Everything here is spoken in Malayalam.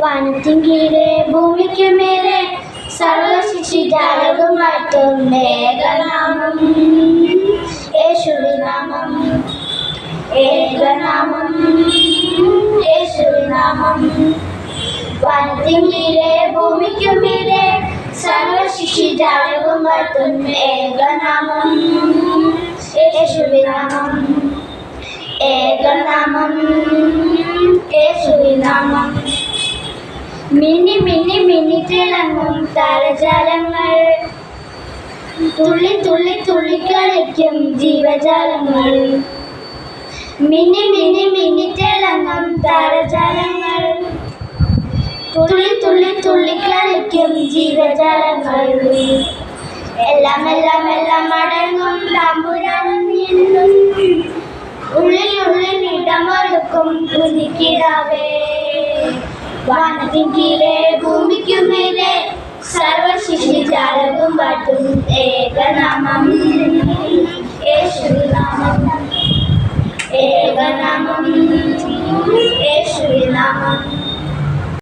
വാനത്തിൻ കീഴെ ഭൂമിക്ക് മേലെ സർവശിക്ഷിജാലകം വാഴ്ത്തും ഏകനാമം യേശുവിനാമം ഏകനാമം യേശുവിനാമം. വാനത്തിൻ കീഴെ ഭൂമിക്ക് മേലെ സർവശിക്ഷിജാലകം വാഴ്ത്തും ഏകനാമം യേശുവിനാമം ഏകനാമം യേശുവിനാമം. മിന്നി മിന്നി മിന്നി തിളങ്ങും താരജാലങ്ങൾ, തുള്ളി തുള്ളി തുള്ളിക്കളിക്കും ജീവജാലങ്ങൾ. മിന്നി മിന്നി മിന്നി തിളങ്ങും താരജാലങ്ങൾ, തുള്ളി തുള്ളി തുള്ളിക്കളിക്കും ജീവജാലങ്ങൾ. എല്ലാം എല്ലാം എല്ലാം അടങ്ങും തമ്പുരാൻ നിന്നും, ഉള്ളിൽ ഉള്ളിൽ ഇടമൊരുക്കും കുഞ്ഞിക്കിടാവേ. വാനത്തിൻ കീഴെ ഭൂമിക്കു മേലെ സർവശിക്ഷിജാലകം വാഴ്ത്തും ഏകനാമം യേശുവിനാമം ഏകനാമം യേശുവിനാമം.